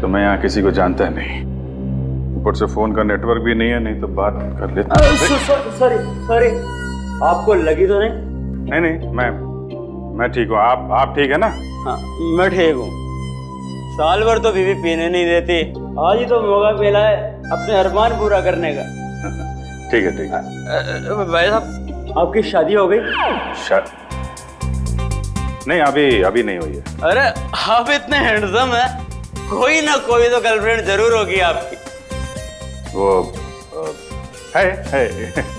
तो मैं यहाँ किसी को जानता नहीं, ऊपर से फोन का नेटवर्क भी नहीं है, नहीं तो बात कर लेता। सॉरी सॉरी, आपको लगी तो नहीं? नहीं नहीं, मैं ठीक हूँ। आप ठीक है ना? हाँ मैं ठीक हूँ। साल भर तो बीवी पीने नहीं देती, आज ही तो मौका मिला है अपने अरमान पूरा करने का। ठीक है ठीक है। भाई साहब, आपकी शादी हो गई? नहीं, अभी नहीं हुई है। अरे आप इतने हैंडसम है, कोई ना कोई तो गर्लफ्रेंड जरूर होगी आपकी। वो है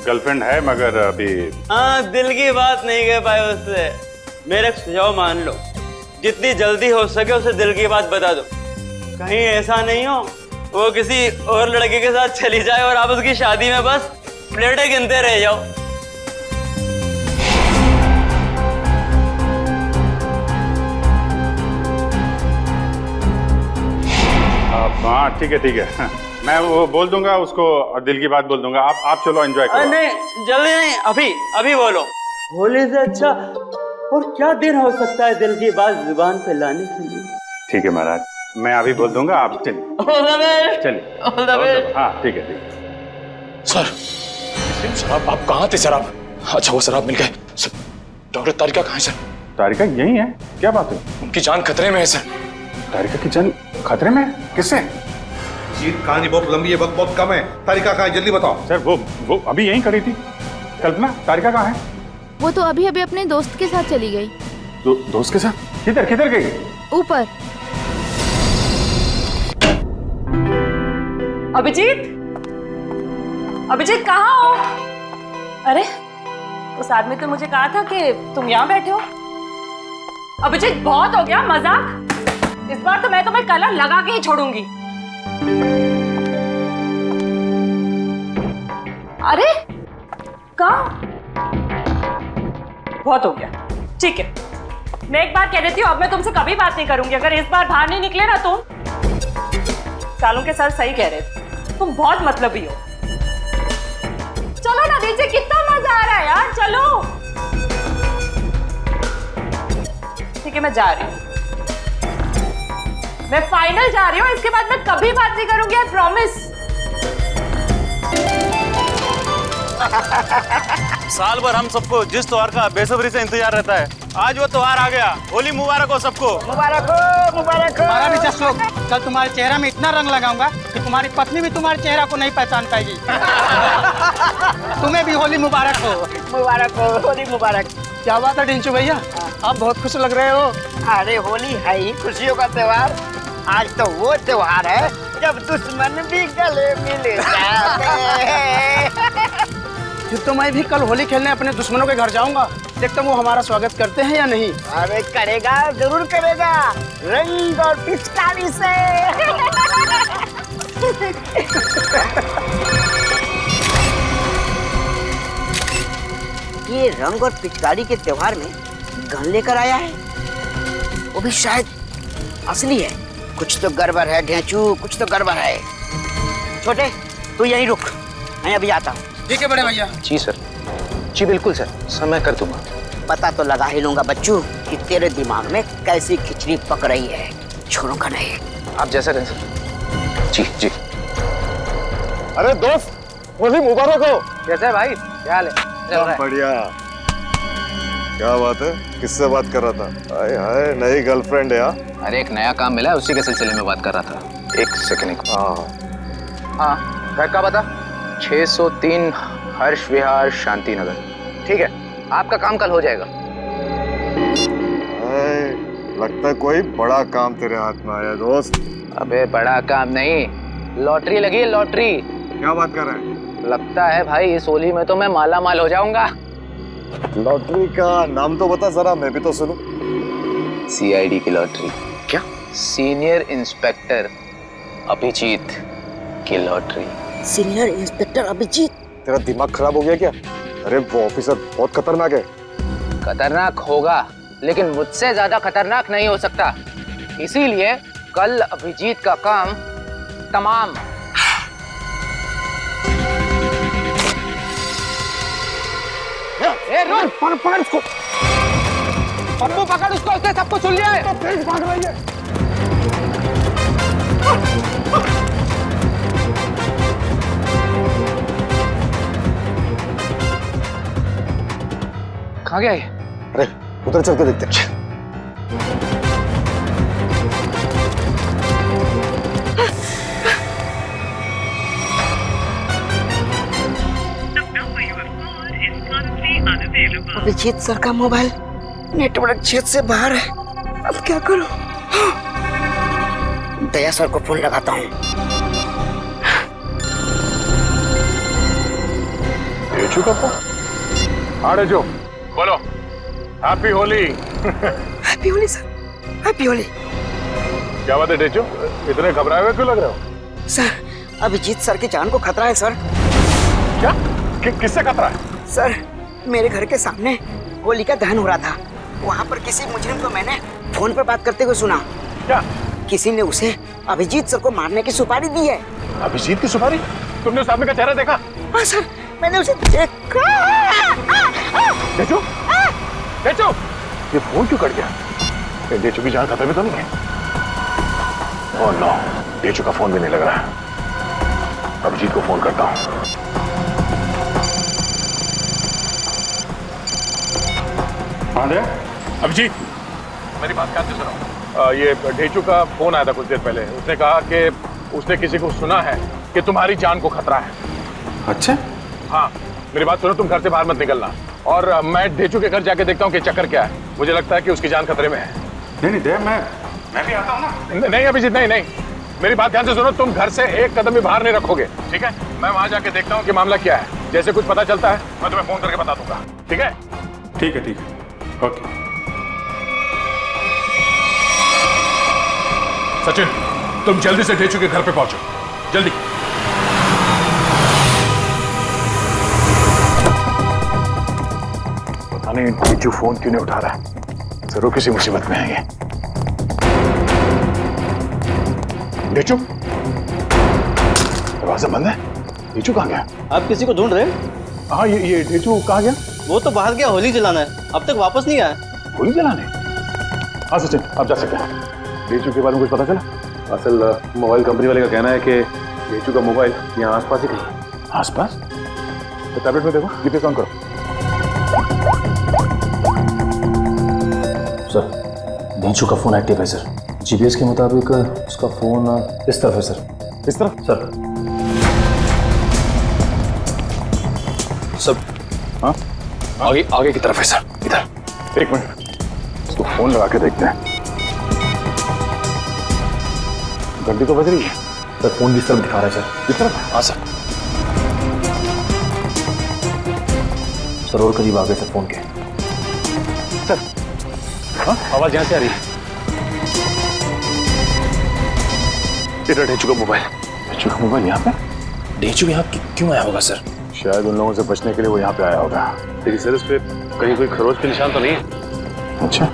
गर्लफ्रेंड है, मगर अभी। हाँ, दिल की बात नहीं कह पाए उससे। मेरे सुझाव मान लो, जितनी जल्दी हो सके उसे दिल की बात बता दो। कहीं ऐसा नहीं हो वो किसी और लड़के के साथ चली जाए और आप उसकी शादी में बस प्लेटें गिनते रह जाओ। हाँ ठीक है मैं वो बोल दूंगा उसको और दिल की बात बोल दूंगा। आप चलो एंजॉय करो। नहीं जल्दी नहीं, अभी बोलो। होली से अच्छा और क्या दिन हो सकता है दिल की बात जुबान पे लाने के लिए। ठीक है महाराज, मैं अभी बोल दूंगा, आप चलिए चलिए। हाँ ठीक है। सर शराब, आप कहाँ थे सर आप? अच्छा वो शराब मिल गए। डॉक्टर तारिका कहाँ है सर? तारिका यही है, क्या बात है? उनकी जान खतरे में है सर। तारिका की जान खतरे में? किससे? जीत, कहानी बहुत लंबी है, वक्त बहुत कम है। तारिका कहाँ है, जल्दी बताओ। सर वो अभी यहीं खड़ी थी। कल्पना, तारिका कहाँ है? वो तो अभी अपने दोस्त के साथ चली गई। दोस्त के साथ? किधर गई? ऊपर। अभिजीत कहाँ हो? अरे उस आदमी तो मुझे कहा था कि तुम यहाँ बैठे हो। अभिजीत बहुत हो गया मजाक, इस बार तो मैं तुम्हें कलर लगा के ही छोड़ूंगी। अरे कहाँ? बहुत हो गया, ठीक है। मैं एक बार कह देती हूँ, अब मैं तुमसे कभी बात नहीं करूंगी अगर इस बार बाहर नहीं निकले ना तुम। सालों के साथ सही कह रहे थे, तुम बहुत मतलबी हो। चलो ना नीचे, कितना मजा आ रहा है यार, चलो। ठीक है मैं जा रही हूँ, मैं फाइनल जा रही हूँ, इसके बाद मैं कभी बात नहीं करूंगी, आई प्रॉमिस। साल भर हम सबको जिस त्योहार का बेसब्री से इंतजार रहता है, आज वो त्योहार आ गया। होली मुबारक हो सबको। मुबारक हो, मुबारक हो। हमारा भी जश्न हो। कल तुम्हारे चेहरा में इतना रंग लगाऊंगा कि तुम्हारी पत्नी भी तुम्हारे चेहरा को नहीं पहचान पाएगी। तुम्हें भी होली मुबारक हो। मुबारक हो, होली मुबारक। क्या बात है डिंचू भैया, आप बहुत खुश लग रहे हो। अरे होली है ही खुशियों का त्योहार। आज तो वो त्योहार है जब दुश्मन भी गले मिल जाते हैं। फिर तो मैं भी कल होली खेलने अपने दुश्मनों के घर जाऊंगा, देखता हूँ वो हमारा स्वागत करते हैं या नहीं। अरे करेगा, जरूर करेगा, रंग और पिचकारी से। ये रंग और पिचकारी के त्योहार में गन लेकर आया है, वो भी शायद असली है। कुछ तो गड़बड़ है ढेंचू, कुछ तो गड़बड़ है। छोटे तू यहीं रुक, मैं अभी आता हूँ। ठीक है बड़े भैया। जी सर, जी बिल्कुल सर, समय कर दूंगा। पता तो लगा ही लूंगा बच्चू कि तेरे दिमाग में कैसी खिचड़ी पक रही है, छोड़ूंगा नहीं। आप जैसा कहें सर। जी जी। अरे दोस्त, होली मुबारक हो। कैसे भाई, क्या हाल है? बढ़िया। क्या बात है, किससे बात कर रहा था? हाय हाय, नई गर्लफ्रेंड है? अरे एक नया काम मिला है, उसी के सिलसिले में बात कर रहा था। एक सेकंड। हाँ घर का बता। 603 हर्ष विहार शांति नगर। ठीक है, आपका काम कल हो जाएगा। लगता है कोई बड़ा काम तेरे हाथ में आया दोस्त। अबे बड़ा काम नहीं, लॉटरी लगी है, लॉटरी। क्या बात कर रहे हैं? लगता है भाई इस होली में तो मैं माला माल हो जाऊंगा। लॉटरी का नाम तो बता जरा, मैं भी तो सुनूं। CID की लॉटरी। क्या? सीनियर इंस्पेक्टर अभिजीत की लॉटरी। Senior inspector Abhijit? तेरा दिमाग खराब हो गया क्या? अरे वो ऑफिसर बहुत खतरनाक है। खतरनाक होगा, लेकिन मुझसे ज्यादा खतरनाक नहीं हो सकता। इसीलिए कल अभिजीत का काम तमाम। पकड़ उसको, पप्पू पकड़ उसको, उसने सबको सुन लिया है। तो तेज भाग रही है। कहाँ गया ये? अरे उधर चल के देखते हैं। अभिजीत सर का मोबाइल नेटवर्क क्षेत्र से बाहर है। अब क्या करूं? दया सर को फोन लगाता हूँ। डेचू का फोन? हाँ डेचू, बोलो। Happy Holi. Happy Holi sir, happy Holi. क्या बात है डेचू, इतने घबराए हुए क्यों लग रहे हो? सर, अभिजीत सर की जान को खतरा है सर। क्या? किससे खतरा है? सर, मेरे घर के सामने होली का दहन हो रहा था। वहाँ पर किसी मुजरिम को मैंने फोन पर बात करते हुए सुना। क्या? किसी ने उसे अभिजीत सर को मारने की सुपारी दी है। अभिजीत की सुपारी? तुमने उस आदमी का चेहरा देखा? हाँ सर, मैंने उसे देखा। डेचू, डेचू, ये फोन क्यों कट गया? ये डेचू की जान खतरे में तो नहीं है? ओह नो, डेचू का फोन भी नहीं लग रहा है। अभिजीत को फोन करता हूँ। अभिजीत, मेरी बात ध्यान से सुनो। ये डेचू का फोन आया था कुछ देर पहले। उसने कहा कि उसने किसी को सुना है कि तुम्हारी जान को खतरा है। अच्छा? हाँ, मेरी बात सुनो, तुम घर से बाहर मत निकलना। और मैं डेचू के घर जाके देखता हूँ कि चक्कर क्या है। मुझे लगता है कि उसकी जान खतरे में है। नहीं दया, मैं भी आता हूँ ना। नहीं अभिजीत, नहीं नहीं, मेरी बात ध्यान से सुनो। तुम घर से एक कदम भी बाहर नहीं रखोगे, ठीक है? मैं वहां जाके देखता हूँ कि मामला क्या है। जैसे कुछ पता चलता है मैं तुम्हें फोन करके बता दूंगा, ठीक है? ठीक है, ठीक है, ओके। सचिन, तुम जल्दी से डेचू के घर पे पहुंचो, जल्दी। पता नहीं डेचू फोन क्यों नहीं उठा रहा है। जरूर किसी मुसीबत में है ये। डेचू, दरवाजा बंद है। डेचू कहाँ गया? आप किसी को ढूंढ रहे हैं? हाँ, ये डेचू कहाँ गया? वो तो बाहर गया होली जलाना है, अब तक वापस नहीं आया। होली जलाने? हाँ सचिन, आप जा सकते हैं। डेचू के बारे में कुछ पता चला? असल मोबाइल कंपनी वाले का कहना है कि डेचू का मोबाइल यहाँ आसपास ही कहीं है। आसपास? तो टैबलेट में देखो, जीपीएस ऑन करो। सर, डेचू का फोन एक्टिव है सर। जीपीएस के मुताबिक उसका फोन इस तरफ है सर। इस तरफ? सर, सर, हाँ, आगे की तरफ है सर, इधर। एक मिनट, इसको फोन लगा के देखते हैं। घंटी तो बज रही है। सर, फोन इस तरफ दिखा रहा है सर। इस तरफ? हाँ सर। सर, और करीब आ गए सर फोन के। सर, हाँ, आवाज यहाँ से आ रही है। इधर डेचू का मोबाइल। डेचू का मोबाइल यहाँ पे? डेचू यहाँ क्यों आया होगा सर? शायद उन लोगों से बचने के लिए वो यहाँ पे आया होगा। लेकिन सर, इस पे कहीं कोई खरोच के निशान तो नहीं है? अच्छा,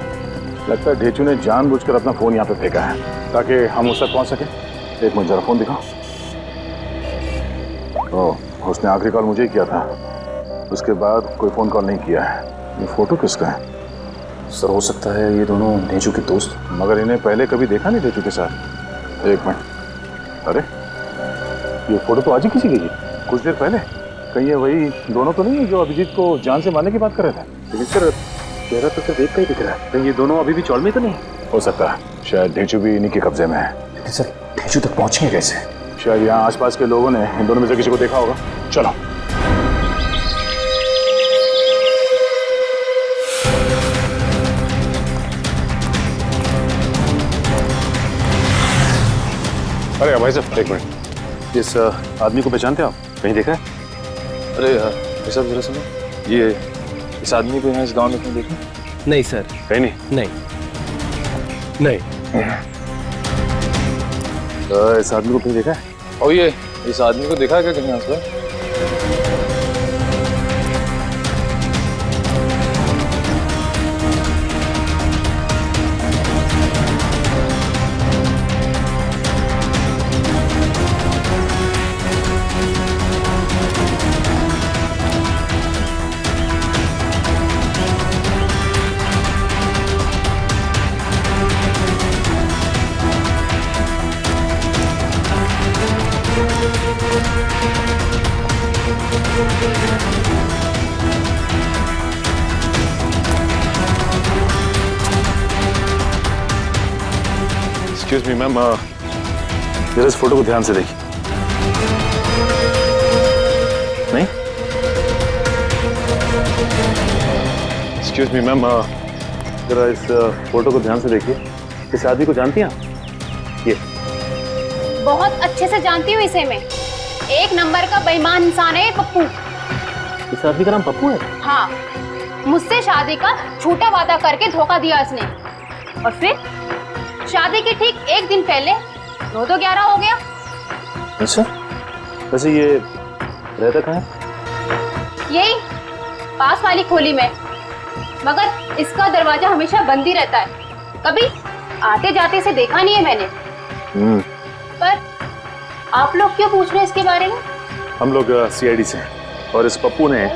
लगता है डेचू ने जानबूझकर अपना फोन यहाँ पे फेंका है ताकि हम उस तक पहुँच सके। एक मिनट, जरा फोन दिखाओ। ओह, उसने आखिरी कॉल मुझे ही किया था। उसके बाद कोई फोन कॉल नहीं किया है। ये फोटो किसका है? सर, हो सकता है ये दोनों डेचू के दोस्त। मगर इन्हें पहले कभी देखा नहीं डेचू के साथ। एक मिनट, अरे ये फोटो तो आज ही किसी की है, कुछ देर पहले। कहीं ये वही दोनों तो नहीं है जो अभिजीत को जान से मारने की बात कर रहे थे? लेकिन सर, चेहरा तो सिर्फ एक का ही दिख रहा है। कहीं ये दोनों अभी भी चौल में तो नहीं? हो सकता है, शायद डेचू भी इन्हीं के कब्जे में है। लेकिन सर, डेचू तक पहुंचेंगे कैसे? शायद यहाँ आसपास के लोगों ने इन दोनों में से किसी को देखा होगा। चलो। अरे भाई साहब, एक मिनट, इस आदमी को पहचानते आप? कहीं देखा है? अरे भाई साहब, जरा सुनो, ये इस आदमी को यहाँ इस गांव में कहीं देखा? नहीं सर। कहीं नहीं? नहीं। तो इस आदमी को कहीं देखा है? और ये इस आदमी को देखा है क्या कहीं आसपास? एक्सक्यूज मी मैम, जरा इस फोटो को ध्यान से देखिए। नहीं? एक्सक्यूज मी मैम, जरा इस फोटो को ध्यान से देखिए। इस आदमी को जानती हैं आप? ये बहुत अच्छे से जानती हूँ इसे मैं। एक नंबर का बेईमान इंसान है ये पप्पू। इस आदमी का नाम पप्पू है? हाँ, मुझसे शादी का झूठा वादा करके धोखा दिया इसने, और फिर शादी के ठीक एक दिन पहले 9 तो 11 हो गया। अच्छा, वैसे ये रहता कहाँ है? यही पास वाली खोली में, मगर इसका दरवाजा हमेशा बंद ही रहता है। कभी आते जाते से देखा नहीं है मैंने। पर आप लोग क्यों पूछ रहे हैं इसके बारे में? हम लोग सीआईडी से हैं, और इस पप्पू ने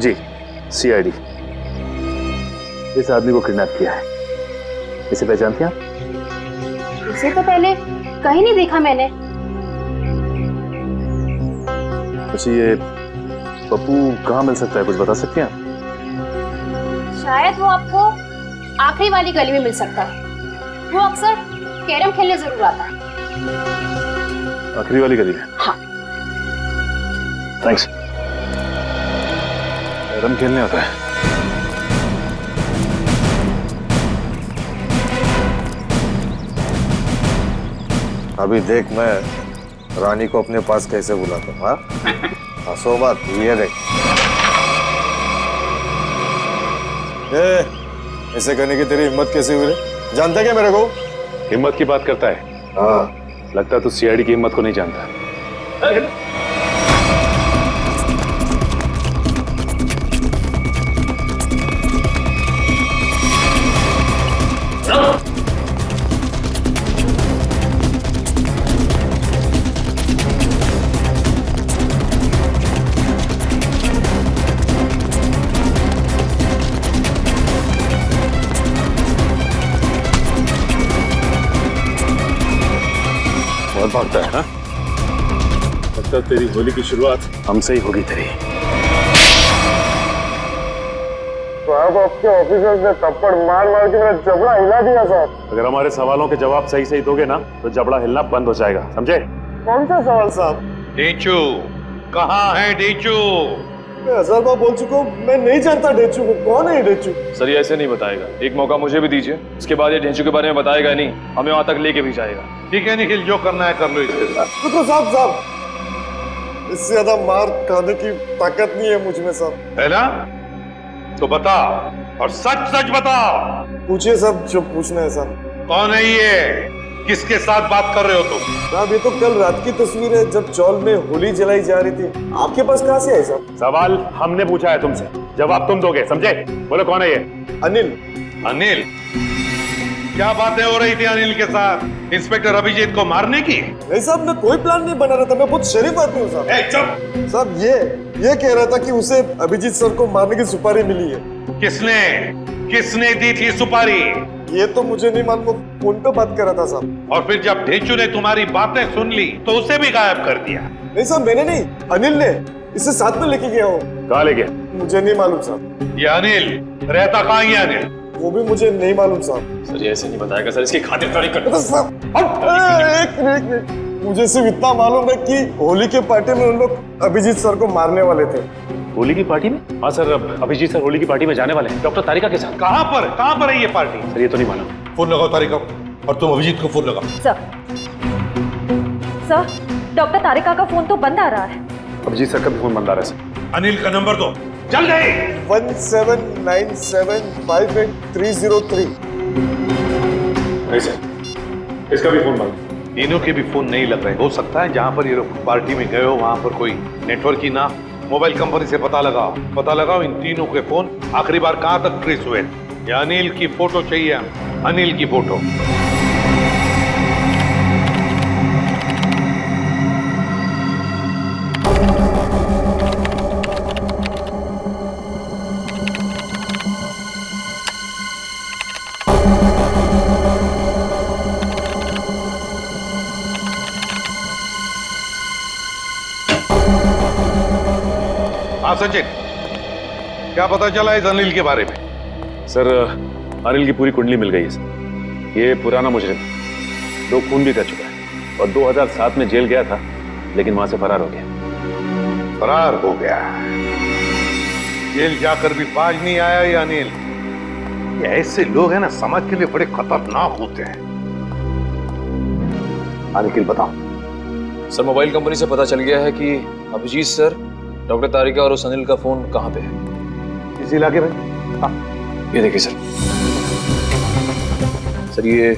जी सीआईडी इस आदमी को किडनैप किया है। इसे पहचानती हैं आप? इसे तो पहले कहीं नहीं देखा मैंने। अच्छा, ये पप्पू कहाँ मिल सकता है, कुछ बता सकती हैं आप? शायद वो आपको आखिरी वाली गली में मिल सकता है। वो अक्सर कैरम खेलने जरूर आता है। आखिरी वाली गली में? हाँ। थैंक्स। कैरम खेलने आता है? अभी देख मैं रानी को अपने पास कैसे बुलाता हूँ। हाँ, हंसो मत, ये देख। ऐसे करने की तेरी हिम्मत कैसे हुई रे? जानता क्या मेरे को? हिम्मत की बात करता है? हाँ। लगता है तू सीआईडी की हिम्मत को नहीं जानता। भागता है। हाँ? लगता है तेरी होली की शुरुआत हमसे ही होगी तेरी। साहब, आपके ऑफिसर्स ने थप्पड़ मार मार के मेरा जबड़ा हिला दिया साहब। अगर हमारे सवालों के जवाब सही सही दोगे ना तो जबड़ा हिलना बंद हो जाएगा, समझे? कौन सा सवाल साहब? डेचू कहाँ है? डेचू मैं 1000 बार बोल चुका हूँ, मैं नहीं जानता डेचू को। कौन है ये डेचू? सर ये ऐसे नहीं बताएगा, एक मौका मुझे भी दीजिए, उसके बाद ये ढेंचू के बारे में बताएगा नहीं, हमें वहां तक लेके भी जाएगा। ठीक है निखिल, जो करना है कर लो इसके साथ। तो साहब, इससे ज्यादा मार खाने की ताकत नहीं है मुझ में साहब। है ना? तो बता, और सच सच बता। पूछिए साहब, जो पूछना है साहब। कौन है ये? किसके साथ बात कर रहे हो तुम? साहब, ये तो कल रात की तस्वीर है जब चौल में होली जलाई जा रही थी। आपके पास कहाँ से आई साहब? सवाल हमने पूछा है तुमसे, जवाब तुम दोगे, समझे? बोलो कौन है ये? अनिल। अनिल? क्या बातें हो रही थी अनिल के साथ इंस्पेक्टर अभिजीत को मारने की? नहीं साहब, मैं कोई प्लान नहीं बना रहा था, मैं बहुत शरीफ आदमी हूँ साहब। चुप साहब, ये कह रहा था कि उसे अभिजीत सर को मारने की सुपारी मिली है। किसने दी थी सुपारी? ये तो मुझे नहीं मालूम, फोन पे बात कर रहा था साहब। और फिर जब ढेंचू ने तुम्हारी बातें सुन ली तो उसे भी गायब कर दिया? नहीं साहब, मैंने नहीं, अनिल ने इसे साथ में लेके गया हो। कहाँ ले गया? मुझे नहीं मालूम साहब। ये अनिल रहता कहाँ है? अनिल वो भी मुझे नहीं मालूम साहब। सर ये ऐसे नहीं बताएगा सर, इसकी खातिरदारी कर। एक मिनट, मुझे सिर्फ इतना मालूम है कि होली के पार्टी में उन लोग अभिजीत सर को मारने वाले थे। होली की पार्टी में? हाँ सर, अभिजीत सर होली की पार्टी में जाने वाले हैं डॉक्टर तारिका के साथ। कहाँ पर है ये पार्टी? सर ये तो नहीं मालूम। फोन लगाओ तारिका, और तुम अभिजीत को फोन लगाओ। सर, डॉक्टर तारिका का फोन तो बंद आ रहा है। अभिजीत सर का भी फोन बंद आ रहा है सर। अनिल का नंबर दो जल्दी। 1797583003। नहीं सर, इसका भी फोन बंद। तीनों के भी फोन नहीं लग रहे। हो सकता है जहाँ पर ये लोग पार्टी में गए हो वहाँ पर कोई नेटवर्क ही ना। मोबाइल कंपनी से पता लगाओ इन तीनों के फोन आखिरी बार कहाँ तक ट्रेस हुए। या अनिल की फोटो चाहिए, अनिल की फोटो। हाँ सचिन, क्या पता चला इस अनिल के बारे में? सर अनिल की पूरी कुंडली मिल गई है सर। ये पुराना मुजरिम, 2 खून भी कर चुका है और 2007 में जेल गया था, लेकिन वहां से फरार हो गया। फरार हो गया? जेल जाकर भी बाज नहीं आया ये अनिल। ये ऐसे लोग हैं ना, समाज के लिए बड़े खतरनाक होते हैं। अनिल बताओ। सर मोबाइल कंपनी से पता चल गया है कि अभिजीत सर, डॉक्टर तारिका और उस अनिल का फोन कहाँ पे है? इस इलाके में। हाँ ये देखिए सर, सर ये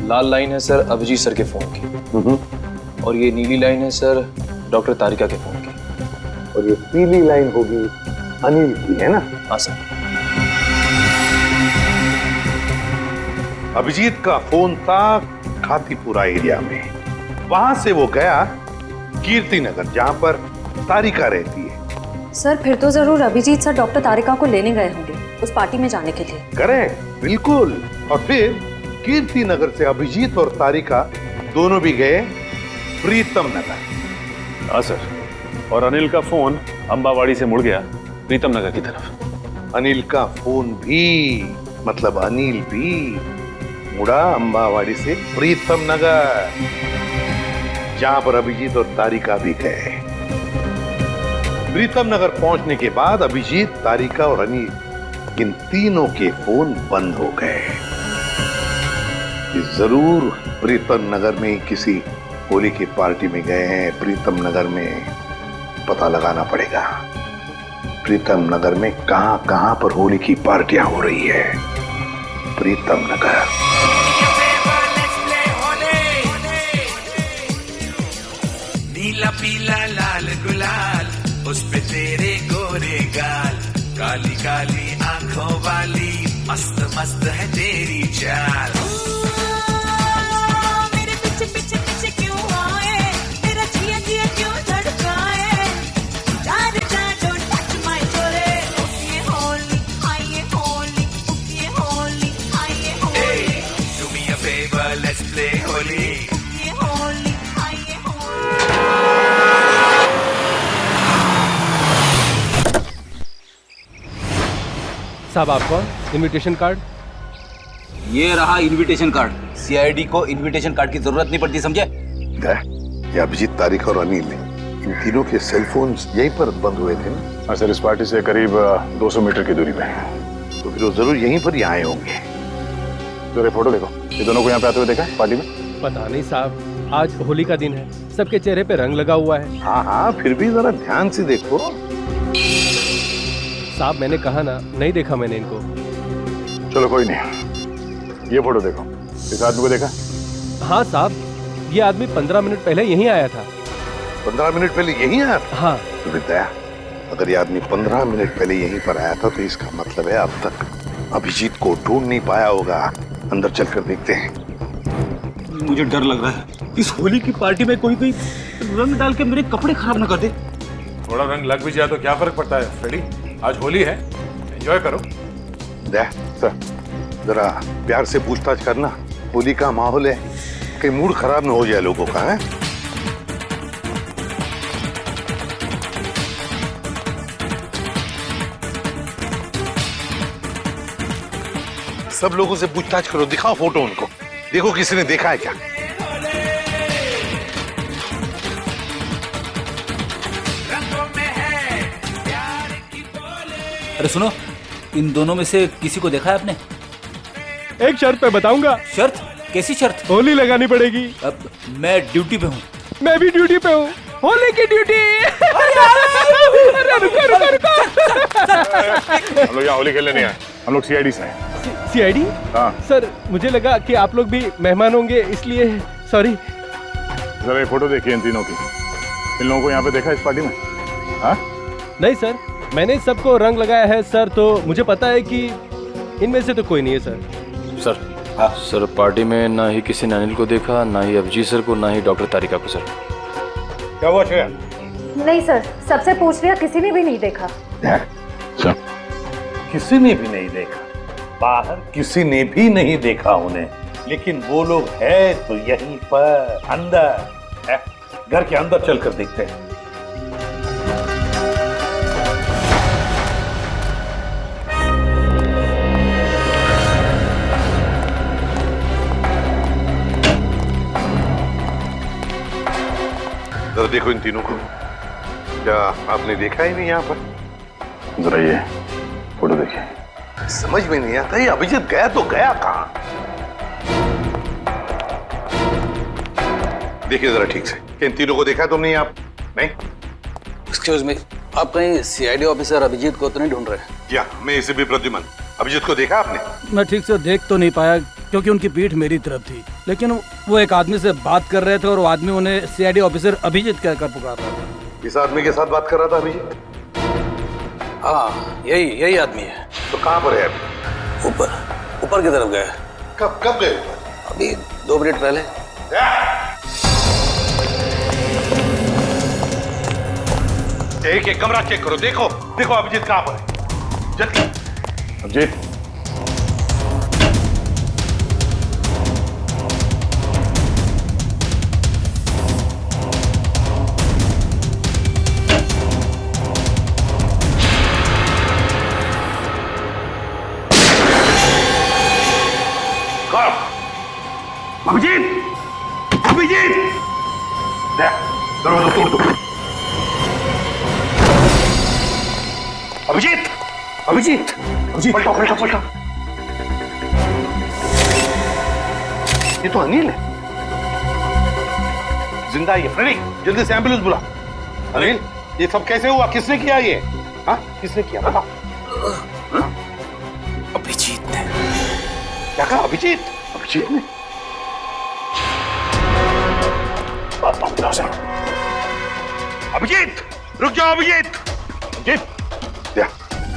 लाल लाइन है सर अभिजीत सर के फोन की, और ये नीली लाइन है सर डॉक्टर तारिका के फोन की, और ये पीली लाइन होगी अनिल की, है ना? हाँ सर। अभिजीत का फोन था खातीपुरा एरिया में, वहां से वो गया कीर्ति नगर, जहां पर तारिका रहती है। सर फिर तो जरूर अभिजीत सर डॉक्टर तारिका को लेने गए होंगे उस पार्टी में जाने के लिए। करेक्ट, बिल्कुल। और फिर कीर्ति नगर से अभिजीत और तारिका दोनों भी गए प्रीतम नगर। हाँ सर, और अनिल का फोन अंबावाड़ी से मुड़ गया प्रीतम नगर की तरफ। अनिल का फोन भी, मतलब अनिल भी मुड़ा अंबावाड़ी से प्रीतम नगर, जहां पर अभिजीत और तारिका भी गए। प्रीतम नगर पहुंचने के बाद अभिजीत, तारिका और अनिल, इन तीनों के फोन बंद हो गए। जरूर प्रीतम नगर में किसी होली की पार्टी में गए हैं। प्रीतम नगर में पता लगाना पड़ेगा, प्रीतम नगर में कहां कहां पर होली की पार्टियां हो रही है। प्रीतम नगर। नीला पीला लाल गुलाल, उस पे तेरे गोरे गाल, काली काली आंखों वाली, मस्त मस्त है तेरी चाल। मेरे पीछे पीछे पीछे क्यों आए, तेरा जिया जिया क्यों धड़काए, जार जार डोंट टच माय जोरे, ओके होली हाय ये होली, ओके होली हाय ये Holi, do me a favour let's play Holi, okay Holi हाय ये होली। साहब आपका इनविटेशन कार्ड। ये रहा इनविटेशन कार्ड। सीआईडी को इनविटेशन कार्ड की जरूरत नहीं पड़ती, समझे? ये अभिजीत, तारिका और अनिल, इन तीनों के सेलफोन्स यहीं पर बंद हुए थे ना? हाँ सर, इस पार्टी से करीब 200 मीटर की दूरी पे। तो फिर वो जरूर यहीं पर ही आए होंगे। जरा फोटो देखो, ये दोनों को यहाँ पे आते हुए देखा है पार्टी में? पता नहीं साहब, आज होली का दिन है, सबके चेहरे पे रंग लगा हुआ है। हाँ हाँ, फिर भी जरा ध्यान से देखो। साहब मैंने कहा ना, नहीं देखा मैंने इनको। चलो कोई नहीं, ये फोटो देखो, इस आदमी को देखा? हाँ साहब, ये आदमी 15 मिनट पहले यहीं आया था। 15 मिनट पहले यहीं आया था? हाँ। तो बताया, अगर ये आदमी 15 मिनट पहले यहीं पर आया था तो इसका मतलब है अब तक अभिजीत को ढूंढ नहीं पाया होगा। अंदर चलकर देखते हैं। मुझे डर लग रहा है, इस होली की पार्टी में कोई रंग डाल के मेरे कपड़े खराब ना कर दे। थोड़ा रंग लग भी जाए तो क्या फर्क पड़ता है फ्रेडी, आज होली है, एंजॉय करो। सर जरा प्यार से पूछताछ करना, होली का माहौल है, कहीं मूड खराब ना हो जाए लोगों का। है सब लोगों से पूछताछ करो, दिखाओ फोटो उनको, देखो किसी ने देखा है क्या। अरे सुनो, इन दोनों में से किसी को देखा है आपने? एक शर्त पे बताऊंगा। शर्त? कैसी शर्त? होली लगानी पड़ेगी। अब मैं ड्यूटी पे हूँ। मैं भी ड्यूटी पे हूँ, होली की ड्यूटी। हम लोग यहाँ होली खेलने नहीं आए, हम लोग सीआईडी से हैं। सीआईडी? हाँ सर मुझे लगा कि आप लोग भी मेहमान होंगे, इसलिए सॉरी। जरा ये फोटो देखिए इन तीनों की, इन लोगों को यहाँ पे देखा इस पार्टी में? हाँ नहीं सर, मैंने सबको रंग लगाया है सर, तो मुझे पता है कि इनमें से तो कोई नहीं है सर। सर हाँ सर, पार्टी में ना ही किसी ने अनिल को देखा, ना ही अभिजीत सर को, ना ही डॉक्टर तारिका को। सर क्या हुआ श्रेया? नहीं सर, सबसे पूछ लिया, किसी ने भी नहीं देखा। किसी ने भी नहीं देखा? बाहर किसी ने भी नहीं देखा उन्हें, लेकिन वो लोग है तो यहीं पर अंदर है। घर के अंदर चलकर देखते हैं। जरा देखो इन तीनों को। क्या आपने देखा ही नहीं यहाँ पर? जरा ये फोटो देखिए। समझ में नहीं आता ये अभिजीत गया तो गया कहाँ? देखिए जरा ठीक से, इन तीनों को देखा तुमने आप? नहीं? एक्सक्यूज मी, आप कहीं सीआईडी ऑफिसर अभिजीत को तो नहीं ढूंढ रहे? या मैं इसे भी प्रद्युमन, अभिजीत को देखा आपने? मैं ठीक से देख तो नहीं पाया क्योंकि उनकी पीठ मेरी तरफ थी, लेकिन वो एक आदमी से बात कर रहे थे और वो आदमी उन्हें सीआईडी ऑफिसर अभिजीत कहकर पुकार रहा था। इस आदमी के साथ बात कर रहा था अभिजीत? हाँ, यही आदमी है। तो कहाँ पर है अभी? ऊपर की तरफ गया। कब गए? अभी 2 मिनट पहले। एक कमरा चेक करो, देखो अभिजीत कहाँ पर है। जल्दी। अभिजीत, अभिजीत, दरवाजा तोड़ दो। अभिजीत, पलटा। ये तो अनिल है, जिंदा है। फ्रेडी, जल्दी से एम्बुलेंस बुला। अनिल, ये सब कैसे हुआ? किसने किया ये? हाँ, किसने किया बता। अभिजीत ने। क्या कहा? अभिजीत ने? अभिजीत, रुक जाओ अभिजीत।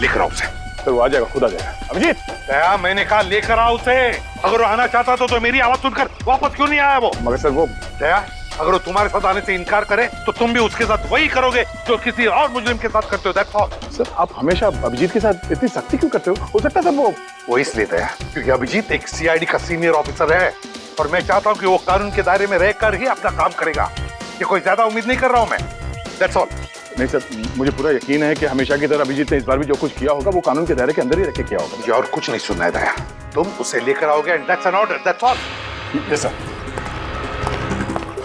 लेकर आओ उसे। तो वो आ जाएगा, खुद आ जाएगा। अभिजीत, क्या मैंने कहा लेकर आओ उसे। अगर वो आना चाहता तो मेरी आवाज सुनकर वापस क्यों नहीं आया वो? मगर सर वो क्या, अगर वो तुम्हारे साथ आने से इनकार करे तो तुम भी उसके साथ वही करोगे जो किसी और मुजरिम के साथ करते हो। That's all. सर, आप हमेशा अभिजीत के साथ इतनी सख्ती क्यों करते हो सकता है वो इसलिए था क्योंकि अभिजीत एक सीआईडी का सीनियर ऑफिसर है और मैं चाहता हूँ कि वो कानून के दायरे में रहकर ही अपना काम करेगा। ये कोई ज्यादा उम्मीद नहीं कर रहा हूँ मैं। That's all. नहीं सर, मुझे पूरा यकीन है कि हमेशा की तरह अभिजीत ने इस बार भी जो कुछ किया होगा वो कानून के दायरे के अंदर ही रख के किया होगा। मुझे और कुछ नहीं सुनना है दया, तुम उसे लेकर आओगे and that's an order. That's all. Yes sir.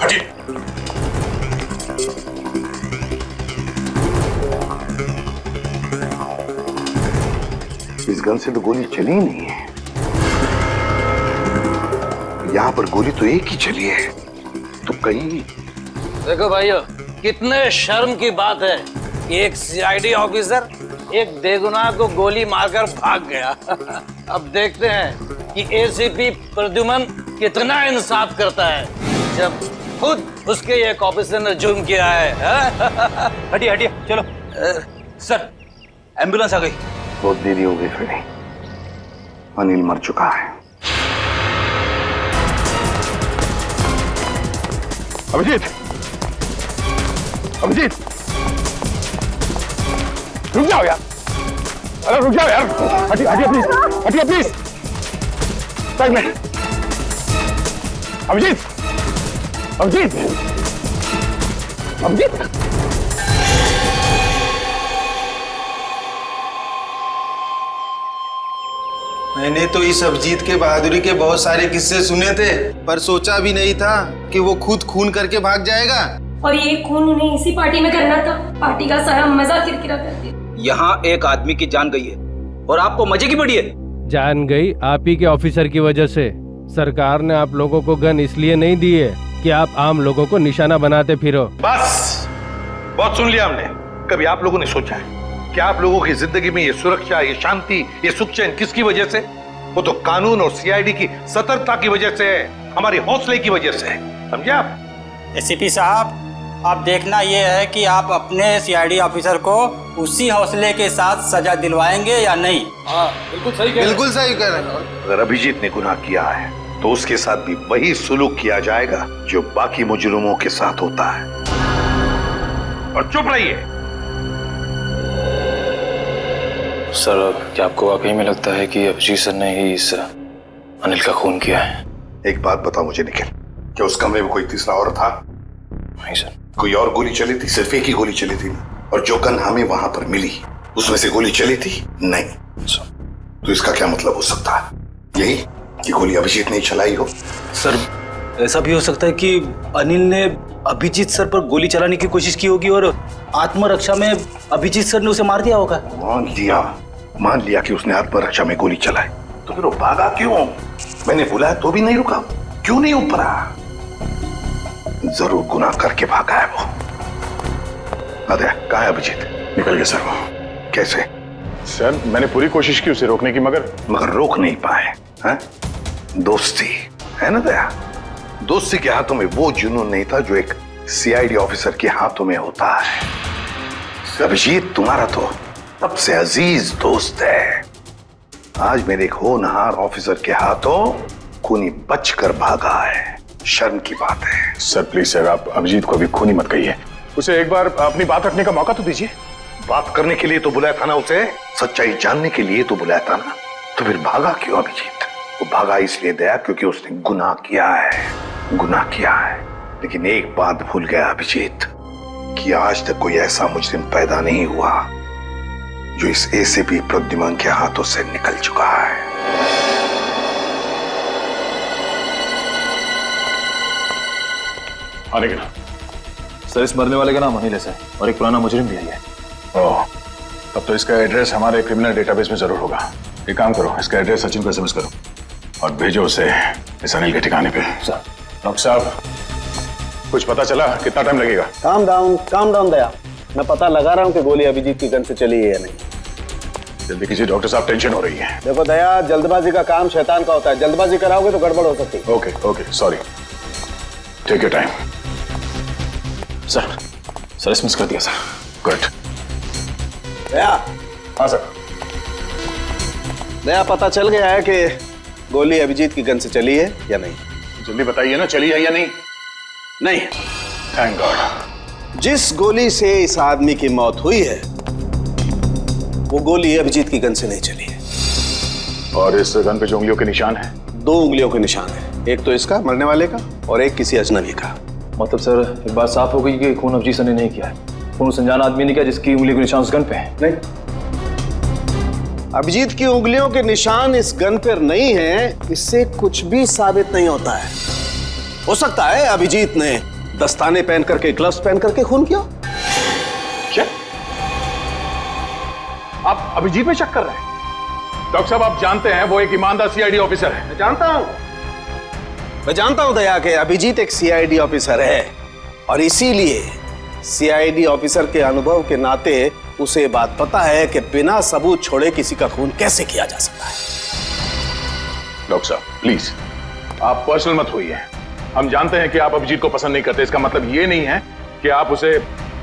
हटिए। इस गन से तो गोली चली ही नहीं है। यहाँ पर गोली तो एक ही चली है, तो कहीं। देखो भाइयों, कितने शर्म की बात है कि एक सीआईडी ऑफिसर एक बेगुनाह को गोली मारकर भाग गया। अब देखते हैं कि एसीपी प्रद्युमन कितना इंसाफ करता है जब खुद उसके एक ऑफिसर ने जुर्म किया है। हटिए चलो। सर, एम्बुलेंस आ गई। बहुत देरी हो गई फ्रेडी, अनिल मर चुका है। अभिजीत, रुक जाओ यार। अरे रुक जाओ यार। हटिए प्लीज। एक मिनट। अभिजीत। मैंने तो इस अभिजीत के बहादुरी के बहुत सारे किस्से सुने थे, पर सोचा भी नहीं था कि वो खुद खून करके भाग जाएगा। और ये खून उन्हें इसी पार्टी में करना था। पार्टी का सारा मजा किरकिरा कर दिया। यहाँ एक आदमी की जान गई है और आपको मजे की पड़ी है। जान गई आप ही के ऑफिसर की वजह से। सरकार ने आप लोगों को गन इसलिए नहीं दी है कि आप आम लोगों को निशाना बनाते फिरो। बस, बहुत सुन लिया हमने। कभी आप लोगों ने सोचा है कि आप लोगों की जिंदगी में ये सुरक्षा, ये शांति, ये सुख चैन किसकी वजह से? वो तो कानून और सीआईडी की सतर्कता की वजह से है, हमारे हौसले की वजह से। समझे आप? एसीपी साहब, अब देखना ये है कि आप अपने सीआईडी ऑफिसर को उसी हौसले के साथ सजा दिलवाएंगे या नहीं। हाँ, बिल्कुल सही कह रहे हैं। अगर अभिजीत ने गुनाह किया है तो उसके साथ भी वही सुलूक किया जाएगा जो बाकी मुजरिमों के साथ होता है। और चुप रहिए। सर, क्या आपको वाकई में लगता है कि अभिजीत सर ने ही इस अनिल का खून किया है? एक बात बताओ मुझे निखिल, क्या उस कमरे में कोई तीसरा और था? नहीं सर। कोई और गोली चली थी? सिर्फ एक ही गोली चली थी। और जो गन हमें वहां पर मिली उसमें से गोली चली थी? नहीं। तो इसका क्या मतलब हो सकता है? यही कि गोली अभिजीत ने चलाई हो। सर, ऐसा भी हो सकता है कि अनिल ने अभिजीत सर पर गोली चलाने की कोशिश की होगी और आत्मरक्षा में अभिजीत सर ने उसे मार दिया होगा। मान लिया कि उसने आत्मरक्षा में गोली चलाई, तो फिर वो भागा क्यों? मैंने बुलाया तो भी नहीं रुका, क्यों नहीं ऊपरा? जरूर गुनाह करके भागा है वो। अरे कहाँ है अभिजीत? निकल गया सर वो। कैसे? सर मैंने पूरी कोशिश की उसे रोकने की, मगर रोक नहीं पाए हैं? दोस्ती है ना दया, दोस्ती के हाथों में वो जुनून नहीं था जो एक सीआईडी ऑफिसर के हाथों में होता है। अभिजीत तुम्हारा तो सबसे अजीज दोस्त है। आज मेरे एक होनहार ऑफिसर के हाथों खूनी बचकर भागा है, शर्म की बात है। सर प्लीज सर, आप अभिजीत को अभी खूनी मत कहिए, उसे एक बार अपनी बात रखने का मौका तो दीजिए। बात करने के लिए तो बुलाया था ना उसे, सच्चाई जानने के लिए तो बुलाया था ना, तो फिर भागा क्यों अभिजीत? वो भागा इसलिए दया क्योंकि उसने गुनाह किया है। लेकिन एक बात भूल गया अभिजीत कि आज तक कोई ऐसा मुजरिम पैदा नहीं हुआ जो इस एसीपी प्रद्युमन के हाथों से निकल चुका है। आने के ना सर, इस मरने वाले का नाम अनिल है और एक पुराना मुजरिम भी है। ओह, तब तो इसका एड्रेस हमारे क्रिमिनल डेटाबेस में जरूर होगा। एक काम करो, इसका एड्रेस सचिन को एसएमएस करो और भेजो उसे इस अनिल के ठिकाने पे। डॉक्टर साहब, कुछ पता चला? कितना टाइम लगेगा? काम डाउन दया, मैं पता लगा रहा हूँ कि गोली अभिजीत की गन से चली है या नहीं। जल्दी कीजिए डॉक्टर साहब, टेंशन हो रही है। देखो दया, जल्दबाजी का काम शैतान का होता है, जल्दबाजी कराओगे तो गड़बड़ हो सकती है। Okay sorry, take your time. Sir SMS कर दिया सर। गुड। दया। हाँ सर। दया, पता चल गया है कि गोली अभिजीत की गन से चली है या नहीं? जल्दी बताइए ना, चली है या नहीं? नहीं। Thank God. जिस गोली से इस आदमी की मौत हुई है वो गोली अभिजीत की गन से नहीं चली है। और इस गन पे जो उंगलियों के निशान है? 2 उंगलियों के निशान है, एक तो इसका मरने वाले का और एक किसी अजनबी का। मतलब सर, एक बात साफ हो गई कि खून अभिजीत सर ने नहीं किया है। खून उस अनजान आदमी ने किया जिसकी उंगली के निशान उस गन पे है। नहीं, अभिजीत की उंगलियों के निशान इस गन पर नहीं है, इससे कुछ भी साबित नहीं होता है। हो सकता है अभिजीत ने दस्ताने पहन करके, ग्लव्स पहन करके खून किया। क्या आप अभिजीत में शक कर रहे हैं? डॉक्टर साहब, आप जानते हैं वो एक ईमानदार सीआईडी ऑफिसर है। मैं जानता हूं दया कि अभिजीत एक सीआईडी ऑफिसर है और इसीलिए सीआईडी ऑफिसर के अनुभव के नाते उसे बात पता है कि बिना सबूत छोड़े किसी का खून कैसे किया जा सकता है। डॉक्टर साहब प्लीज, आप पर्सनल मत होइए। हम जानते हैं कि आप अभिजीत को पसंद नहीं करते, इसका मतलब ये नहीं है कि आप उसे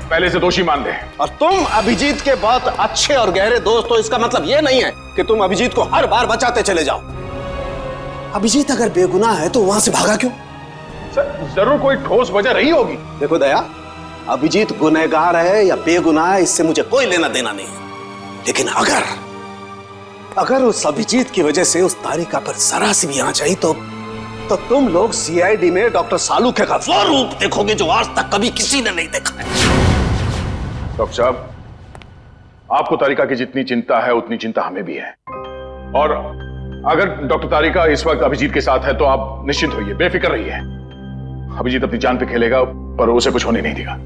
पहले से दोषी मान लें। और तुम अभिजीत के बहुत अच्छे और गहरे दोस्त हो, इसका मतलब ये नहीं है कि तुम अभिजीत को हर बार बचाते चले जाओ। अभिजीत अगर बेगुनाह है तो वहां से भागा क्यों? सर, जरूर कोई ठोस वजह रही होगी। देखो दया, अभिजीत गुनहगार है या बेगुनाह है इससे मुझे कोई लेना देना नहीं है, लेकिन अगर उस अभिजीत की वजह से उस तारिका पर जरा सी भी आंच आई तो तुम लोग सीआईडी में डॉक्टर सालूखे का वो रूप देखोगे जो आज तक कभी किसी ने नहीं देखा है। डॉक्टर साहब, आपको तारिका की जितनी चिंता है उतनी चिंता हमें भी है। और अगर डॉक्टर तारिका इस वक्त अभिजीत के साथ है तो आप निश्चिंत होइए, बेफिक्र रहिए। अभिजीत अपनी जान पे खेलेगा पर उसे कुछ होने नहीं देगा।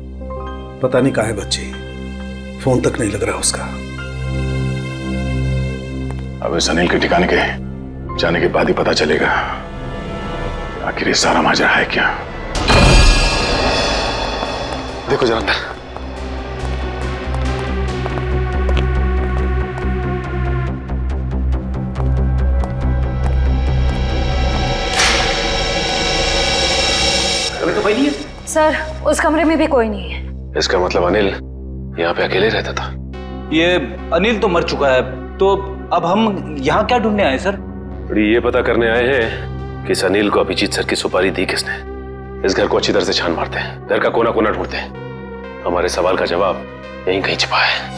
पता नहीं कहाँ है बच्ची, फोन तक नहीं लग रहा उसका। अब इस अनिल के ठिकाने के जाने के बाद ही पता चलेगा आखिर ये सारा माजरा है क्या। देखो जरा अंदर। तो कोई नहीं है सर, उस कमरे में भी कोई नहीं है। इसका मतलब अनिल यहाँ पे अकेले रहता था। ये अनिल तो मर चुका है, तो अब हम यहाँ क्या ढूंढने आए सर? ये पता करने आए हैं कि इस अनिल को अभिजीत सर की सुपारी दी किसने। इस घर को अच्छी तरह से छान मारते हैं, घर का कोना कोना ढूंढते हैं। हमारे सवाल का जवाब यहीं कहीं छिपा है।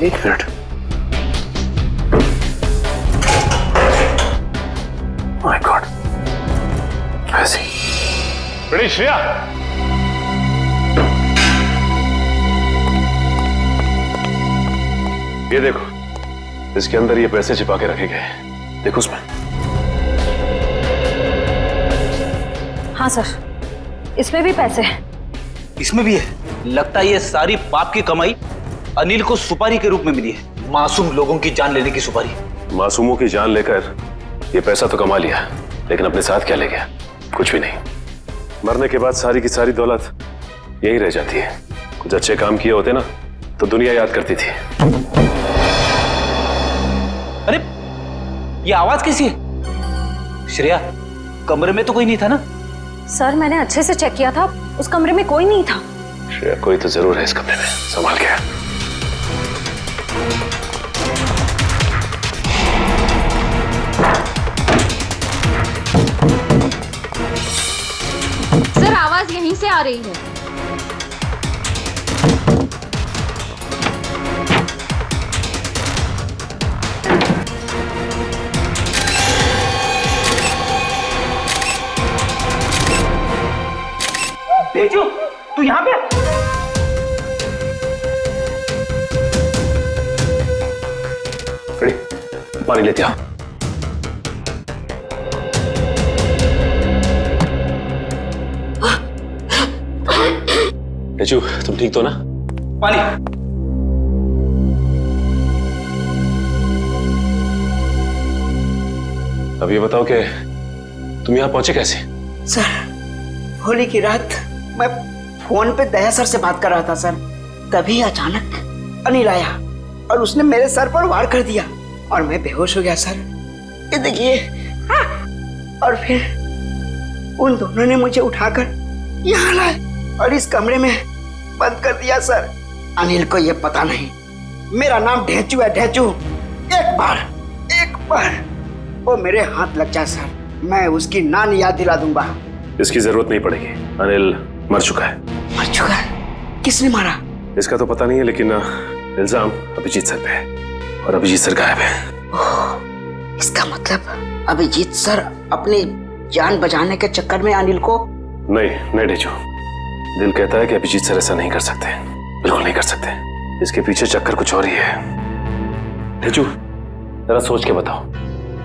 एक मिनट, माय गॉड, ऐसी बेटी श्रेया, ये देखो, इसके अंदर ये पैसे छिपा के रखे गए। देखो उसमें। हाँ सर, इसमें भी पैसे हैं। इसमें भी है। लगता है ये सारी पाप की कमाई अनिल को सुपारी के रूप में मिली है। मासूम लोगों की जान लेने की सुपारी। मासूमों की जान लेकर ये पैसा तो कमा लिया, लेकिन अपने साथ क्या ले गया? कुछ भी नहीं। मरने के बाद सारी की सारी दौलत यही रह जाती है। कुछ अच्छे काम किए होते ना तो दुनिया याद करती थी। अरे ये आवाज कैसी है? श्रेया, कमरे में तो कोई नहीं था ना? सर मैंने अच्छे से चेक किया था, उस कमरे में कोई नहीं था। श्रेया, कोई तो जरूर है इस कमरे में। संभाल के। सर आवाज यहीं से आ रही है। तेजू, तू यहाँ पे? पानी लेते आओ। तेजू, तुम ठीक तो ना? पानी। अब ये बताओ कि तुम यहाँ पहुंचे कैसे? सर होली की रात मैं फोन पे दया सर से बात कर रहा था सर, तभी अचानक अनिल आया और उसने मेरे सर पर वार कर दिया और मैं बेहोश हो गया सर। ये देखिए। और फिर उन दोनों ने मुझे उठाकर यहाँ लाए और इस कमरे में बंद कर दिया सर। अनिल को ये पता नहीं मेरा नाम ढेंचू है, ढेंचू। एक बार वो मेरे हाथ लग जाए सर, मैं उसकी नानी याद दिला दूंगा। इसकी जरूरत नहीं पड़ेगी। अनिल मर चुका है। मर चुका है? किसने मारा? इसका तो पता नहीं है, लेकिन इल्जाम अभिजीत सर पे है और अभिजीत सर गायब है। इसका मतलब अभिजीत सर अपनी जान बचाने के चक्कर में अनिल को... नहीं ढेंचू, दिल कहता है कि अभिजीत सर ऐसा नहीं कर सकते, बिल्कुल नहीं कर सकते। इसके पीछे चक्कर कुछ और ही है। ढेंचू, जरा सोच के बताओ,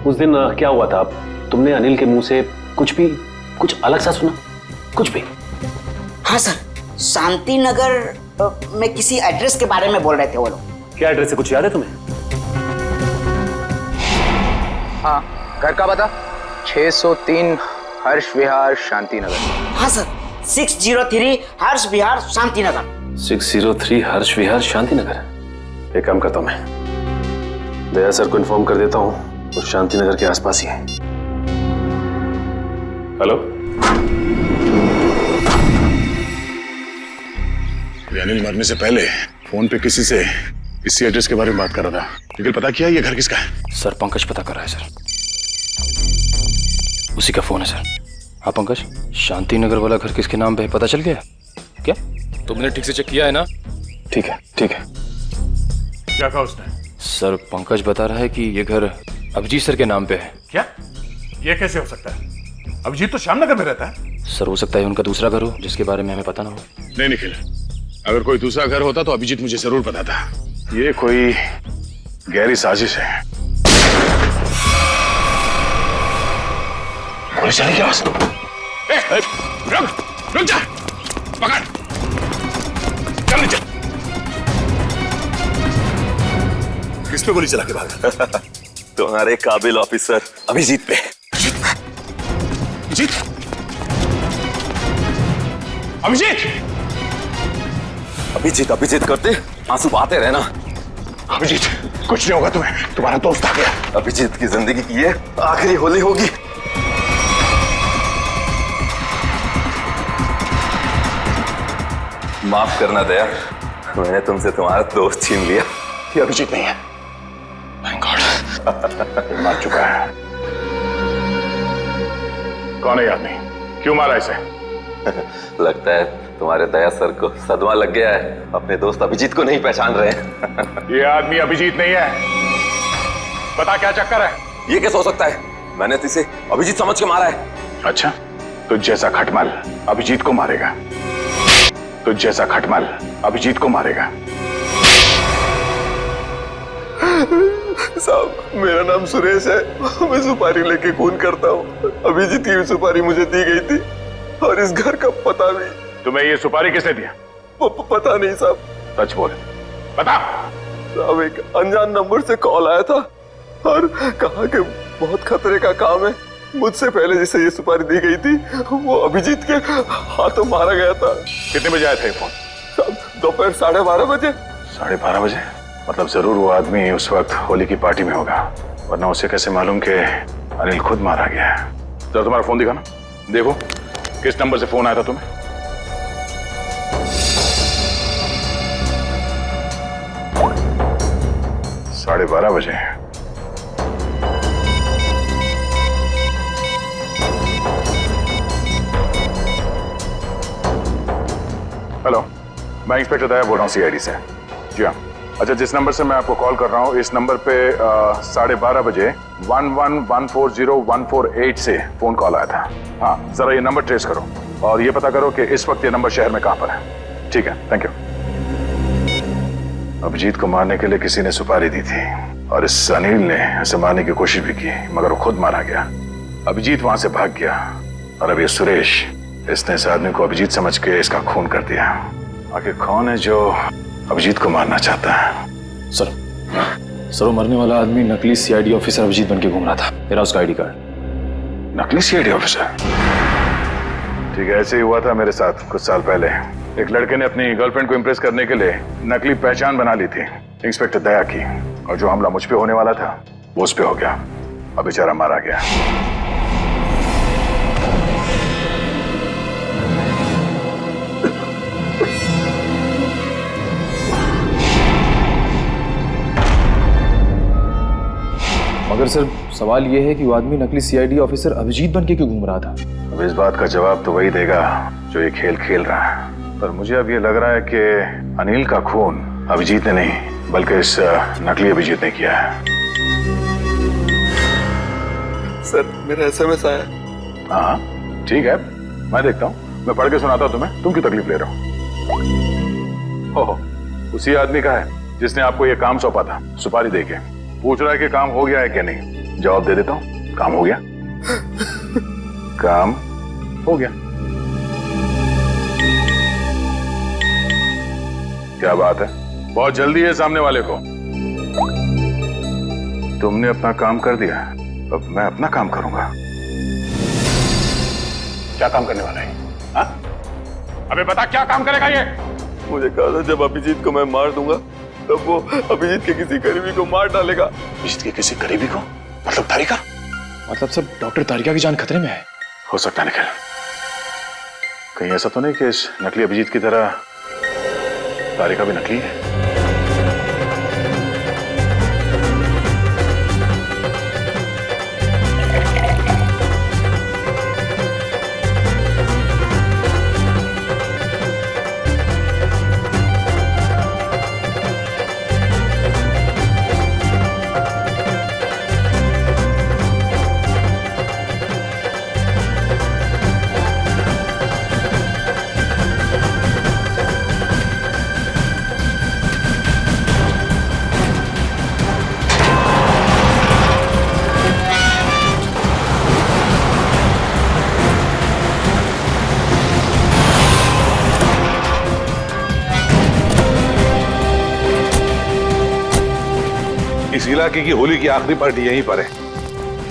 उस दिन क्या हुआ था? तुमने अनिल के मुंह से कुछ अलग सा सुना? कुछ भी? हाँ सर, शांति नगर में किसी एड्रेस के बारे में बोल रहे थे वो लोग। क्या एड्रेस है, कुछ याद है तुम्हें? हाँ, घर का बता। 603 हर्ष विहार शांति नगर। हाँ सर, 603 हर्ष विहार शांति नगर। 603 हर्ष विहार शांति नगर। एक काम करता हूं, मैं दया सर को इन्फॉर्म कर देता हूं, और शांति नगर के आसपास ही है। हेलो, अनिल मरने से पहले फोन पे किसी से इसी एड्रेस के बारे में बात कर रहा था। लेकिन पता किया ये घर किसका है? सर पंकज पता कर रहा है सर, उसी का फोन है सर। हाँ पंकज, शांति नगर वाला घर किसके नाम पे है पता चल गया क्या? तुमने ठीक से चेक किया है ना? ठीक है ठीक है। क्या कहा उसने? सर पंकज बता रहा है कि ये घर अभिजीत सर के नाम पे है। क्या? ये कैसे हो सकता है? अभिजीत तो श्यामनगर में रहता है। सर हो सकता है उनका दूसरा घर हो जिसके बारे में हमें पता ना हो। नहीं निखिल, अगर कोई दूसरा घर होता तो अभिजीत मुझे जरूर पता था। ये कोई गहरी साजिश है। गोली चली क्या? रुक जा, पकड़, चल नीचे। किस पे गोली चला के भागा? तुम्हारे काबिल ऑफिसर अभिजीत पे। अभिजीत? अभिजीत? अभिजीत अभिजीत करते आंसू बहाते रहना। अभिजीत, कुछ नहीं होगा तुम्हें, तुम्हारा दोस्त आ गया। अभिजीत की जिंदगी की ये आखिरी होली होगी। माफ करना दया, मैंने तुमसे तुम्हारा दोस्त छीन लिया। ये अभिजीत नहीं है। Thank God. मार चुका है। कौन है आदमी? क्यों मारा इसे? लगता है तुम्हारे दया सर को सदमा लग गया है, अपने दोस्त अभिजीत को नहीं पहचान रहे हैं। ये आदमी अभिजीत नहीं है। बता क्या चक्कर है? ये कैसे हो सकता है? मैंने तो इसे अभिजीत समझ के मारा है। अच्छा, तुझ जैसा खटमल अभिजीत को मारेगा। तुझ जैसा खटमल अभिजीत को मारेगा। साहब, मेरा नाम सुरेश है। मैं सुपारी लेके खून करता हूँ। अभिजीत की सुपारी मुझे दी गई थी और इस घर का पता भी। तुम्हें ये सुपारी किसने दिया? पता नहीं साहब। सच बोल, बता। साहब, एक अनजान नंबर से कॉल आया था और कहा कि बहुत खतरे का काम है। मुझसे पहले जिसे ये सुपारी दी गई थी वो अभिजीत के हाथों मारा गया था। कितने बजे आया था ये फोन? साहब, दोपहर 12:30 बजे। 12:30 बजे? मतलब जरूर वो आदमी उस वक्त होली की पार्टी में होगा, वरना उसे कैसे मालूम कि अनिल खुद मारा गया है। जरा तुम्हारा फोन दिखाना, देखो किस नंबर से फोन आया था तुम्हें। साढ़े 12 बजे। हेलो, मैं इंस्पेक्टर दया बोल रहा हूँ सीआईडी से। जी हाँ। अच्छा, जिस नंबर से मैं आपको कॉल कर रहा हूँ इस नंबर पे 12:30 बजे 11140148 से फोन कॉल आया था। हाँ, जरा ये नंबर ट्रेस करो और ये पता करो कि इस वक्त ये नंबर शहर में कहाँ पर है। ठीक है, थैंक यू। अभिजीत को मारने के लिए किसी ने सुपारी दी थी और इस अनिल ने इसे मारने की कोशिश भी की, मगर वो खुद मारा गया। अभिजीत वहां से भाग गया और अब ये सुरेश, इसने इस आदमी को अभिजीत समझ के इसका खून कर दिया। आखिर कौन है जो अभिजीत को मारना चाहता है? सर, वो मरने वाला आदमी नकली सीआईडी ऑफिसर अभिजीत बन के घूम रहा था। मेरा उसका आईडी कार्ड। नकली सीआईडी ऑफिसर? ठीक है, ऐसे ही हुआ था मेरे साथ कुछ साल पहले। एक लड़के ने अपनी गर्लफ्रेंड को इम्प्रेस करने के लिए नकली पहचान बना ली थी, इंस्पेक्टर दया की, और जो हमला मुझ पे होने वाला था वो उस पे हो गया। अब बेचारा मारा गया। मगर सर, सवाल यह है कि वो आदमी नकली सीआईडी ऑफिसर अभिजीत बन के क्यों घूम रहा था? अब इस बात का जवाब तो वही देगा जो ये खेल खेल रहा है। पर मुझे अब ये लग रहा है कि अनिल का खून अभिजीत ने नहीं बल्कि इस नकली अभिजीत ने किया है। सर, मेरा एसएमएस आया। हाँ, ठीक है, मैं देखता हूँ, मैं पढ़ के सुनाता हूँ तुम्हें। तुम क्यों तकलीफ ले रहे हो? ओहो, उसी आदमी का है जिसने आपको ये काम सौंपा था, सुपारी देके। पूछ रहा है कि काम हो गया है क्या नहीं। जवाब दे देता हूँ, काम हो गया। काम हो गया। क्या बात है, बहुत जल्दी है सामने वाले को। तुमने अपना काम कर दिया, अब मैं अपना काम करूंगा। क्या काम करने वाला है? हाँ? अबे बता, क्या काम करेगा ये? मुझे कहा था जब अभिजीत को मैं मार दूंगा तब वो अभिजीत के किसी करीबी को मार डालेगा। अभिजीत के किसी करीबी को? मतलब तारिका? मतलब सब डॉक्टर तारिका की जान खतरे में है। हो सकता है निखिल, कहीं ऐसा तो नहीं कि इस नकली अभिजीत की तरह तारिका भी नकली है? इस इलाके की होली की आखिरी पार्टी यहीं पर है।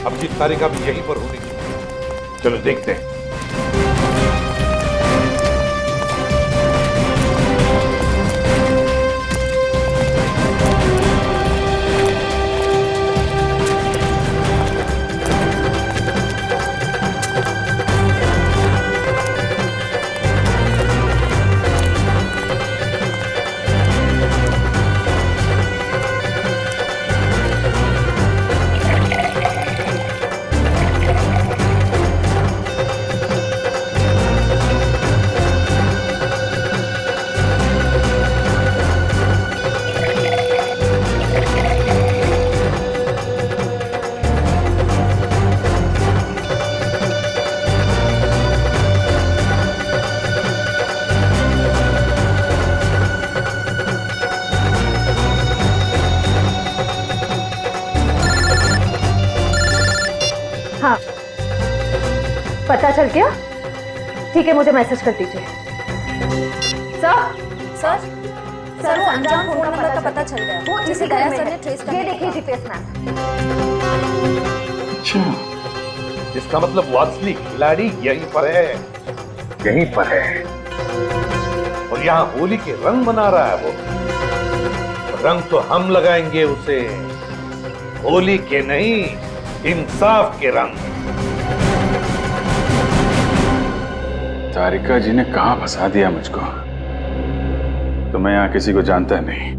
अब जिस तारीख भी यहीं पर होगी। चलो देखते हैं। चल गया? ठीक है, मुझे मैसेज कर दीजिए। सर सर वो अनजान फोन नंबर का पता चल गया, वो जिसे दया सर ने ट्रेस कर, ये देखिए जीपीएस मैप। अच्छा, इसका मतलब वो असली खिलाड़ी यहीं पर है, यहीं पर है। और यहाँ होली के रंग बना रहा है वो। रंग तो हम लगाएंगे उसे, होली के नहीं, इंसाफ के रंग। तारिका जी ने कहां फंसा दिया मुझको। तो मैं यहाँ किसी को जानता नहीं,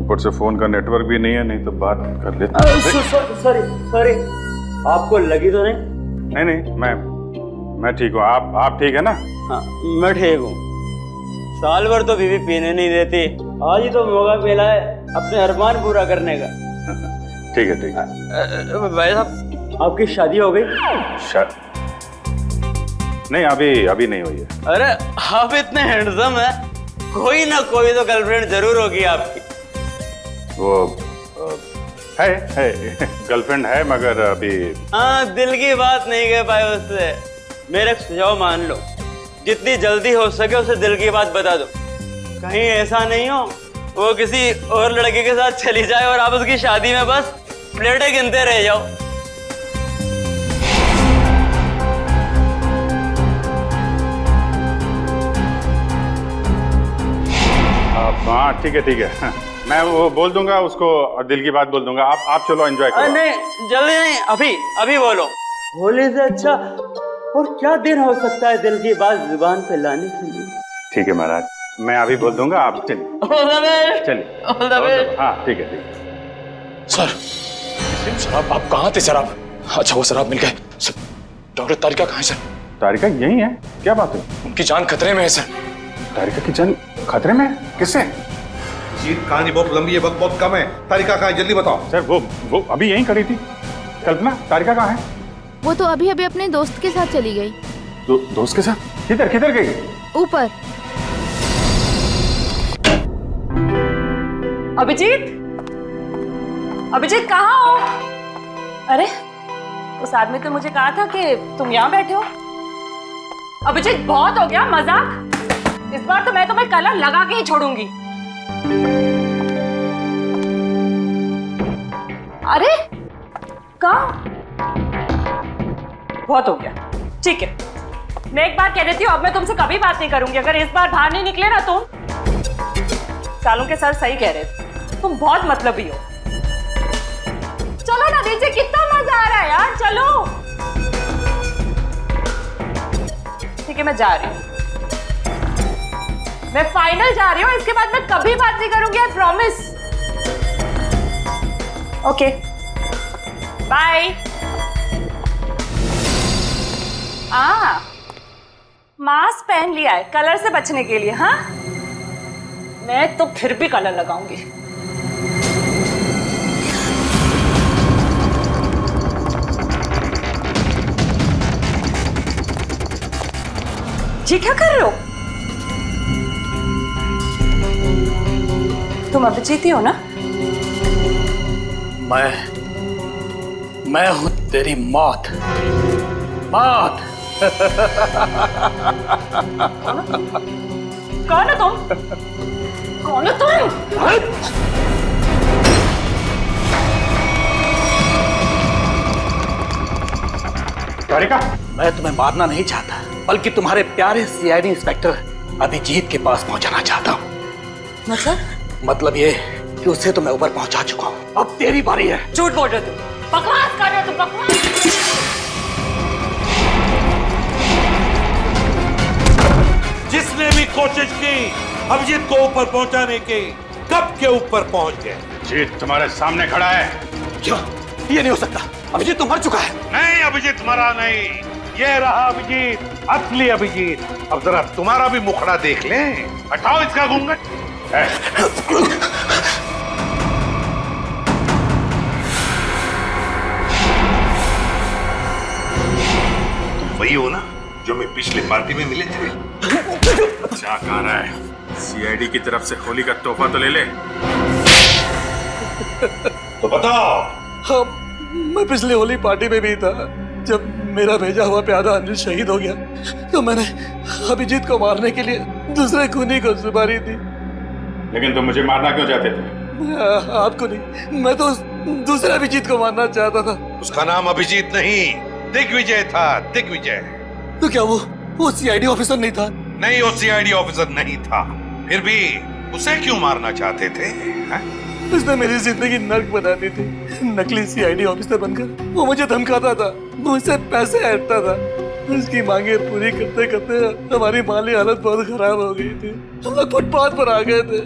ऊपर से फोन का नेटवर्क भी नहीं है, नहीं तो बात कर लेता। सॉरी, आपको लगी तो नहीं? नहीं, मैं ठीक हूँ। आप ठीक है ना? हाँ, मैं ठीक हूँ। साल भर तो बीवी पीने नहीं देती, आज ही तो मौका मिला है अपने अरमान पूरा करने का। ठीक है। भाई साहब, आपकी शादी हो गई? नहीं, अभी नहीं हुई है। अरे आप इतने हैंडसम है, कोई ना कोई तो गर्लफ्रेंड जरूर होगी आपकी। वो है गर्लफ्रेंड है, मगर अभी। हाँ, दिल की बात नहीं कह पाए उससे। मेरा सुझाव मान लो, जितनी जल्दी हो सके उसे दिल की बात बता दो। कहीं ऐसा नहीं हो वो किसी और लड़के के साथ चली जाए और आप उसकी शादी में बस प्लेटें गिनते रह जाओ। हाँ, ठीक है। मैं वो बोल दूंगा उसको, दिल की बात बोल दूंगा। आप चलो, एंजॉय करो। नहीं, जल्दी नहीं, अभी बोलो। होली से अच्छा और क्या दिन हो सकता है दिल की बात जुबान पे लाने के लिए? ठीक है महाराज, मैं अभी बोल दूंगा, आप चलिए। हाँ, ठीक है। सर आप कहाँ थे सर? आप अच्छा, वो सर आप मिल गए। डॉक्टर तारिका कहाँ है सर? तारिका यही है, क्या बात है? उनकी जान खतरे में है सर। तारिका की जान खतरे में? किससे? जीत, कहानी बहुत लंबी है, वक्त बहुत कम है। तारिका कहाँ है, जल्दी बताओ। सर वो अभी यहीं खड़ी थी। कल्पना, तारिका कहाँ है? वो तो अभी अपने दोस्त के साथ चली गई। दोस्त के साथ? किधर गई? ऊपर। अभिजीत कहाँ हो? अरे उस आदमी तो मुझे कहा था कि तुम यहाँ बैठे हो। अभिजीत, बहुत हो गया मजाक। इस बार तो मैं तुम्हें कलर लगा के ही छोड़ूंगी। अरे कहाँ? बहुत हो गया, ठीक है। मैं एक बार कह देती हूँ, अब मैं तुमसे कभी बात नहीं करूंगी अगर इस बार बाहर नहीं निकले ना तुम। सालों के सर सही कह रहे थे, तुम बहुत मतलबी हो। चलो ना नीचे, कितना मजा आ रहा है यार, चलो। ठीक है, मैं जा रही हूँ, मैं फाइनल जा रही हूँ। इसके बाद मैं कभी बात नहीं करूंगी, I promise. Okay, bye. Mask पहन लिया है कलर से बचने के लिए। हाँ, मैं तो फिर भी कलर लगाऊंगी। जी क्या कर रहे हो तुम? अभिजीत ही हो ना? मैं हूं तेरी मौत। कौन है तुम? कौन है तुम? तारिका, मैं तुम्हें मारना नहीं चाहता, बल्कि तुम्हारे प्यारे सीआईडी इंस्पेक्टर अभिजीत के पास पहुंचाना चाहता हूँ। मतलब ये कि उसे तो मैं ऊपर पहुंचा चुका हूँ, अब तेरी बारी है। झूठ बोल रहे तुम, बकवास कर रहे हो तुम, बकवास। जिसने भी कोशिश की अभिजीत को ऊपर पहुंचाने की, कब के ऊपर पहुंच गए। जीत तुम्हारे सामने खड़ा है। क्यों? ये नहीं हो सकता, अभिजीत तो मर चुका है। नहीं, अभिजीत मरा नहीं, ये रहा अभिजीत, असली अभिजीत। अब जरा तुम्हारा भी मुखड़ा देख लें। हटाओ इसका घूंघट। तुम वही हो ना जो मैं पिछले पार्टी में मिले थे? अच्छा, कह रहा है सीआईडी की तरफ से होली का तोहफा तो ले ले। तो बताओ। हाँ, मैं पिछली होली पार्टी में भी था। जब मेरा भेजा हुआ प्यादा अनिल शहीद हो गया तो मैंने अभिजीत को मारने के लिए दूसरे खूनी को सुपारी दी। लेकिन तुम मुझे मारना क्यों चाहते थे? आपको नहीं, मैं तो उस दूसरे अभिजीत को मारना चाहता था। उसका नाम अभिजीत नहीं दिग्विजय था, दिग्विजय। तो क्या वो सीआईडी ऑफिसर नहीं था? नहीं, वो सीआईडी ऑफिसर नहीं था। फिर भी उसे क्यों मारना चाहते थे? उसने मेरी जिंदगी नर्क बना दी थी। नकली सीआईडी ऑफिसर बनकर वो मुझे धमकाता था, मुझसे पैसे ऐंठता था। उसकी मांगे पूरी करते करते हमारी माली हालत बहुत खराब हो गई थी। हम लोग फुटपाथ पर आ गए थे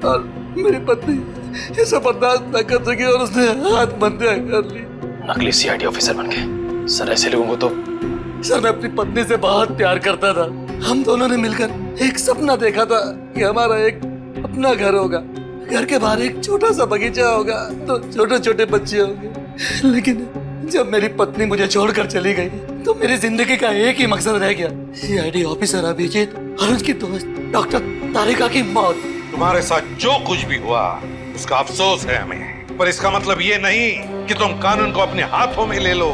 और मेरी पत्नी ये सब बर्दाश्त न कर सकी और उसने हाथ बंदियां कर ली। नकली सीआईडी ऑफिसर बन गए सर। ऐसे लोगों को तो सर, मैं अपनी पत्नी से बहुत प्यार करता था। हम दोनों ने मिलकर एक सपना देखा था कि हमारा एक अपना घर होगा, घर के बाहर एक छोटा सा बगीचा होगा, तो छोटे छोटे बच्चे होंगे। लेकिन जब मेरी पत्नी मुझे छोड़कर चली गई तो मेरी जिंदगी का एक ही मकसद रह गया, सीआईडी ऑफिसर अभिजीत और उसकी दोस्त डॉक्टर तारिका की मौत। तुम्हारे साथ जो कुछ भी हुआ उसका अफसोस है हमें, पर इसका मतलब ये नहीं कि तुम कानून को अपने हाथों में ले लो।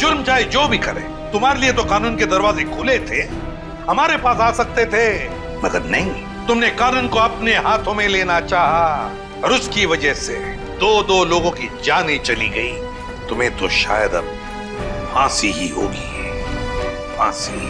जुर्म चाहे जो भी करे, तुम्हारे लिए तो कानून के दरवाजे खुले थे, हमारे पास आ सकते थे, मगर नहीं, तुमने कानून को अपने हाथों में लेना चाहा और उसकी वजह से दो लोगों की जानें चली गई। तुम्हें तो शायद अब फांसी ही होगी, फांसी।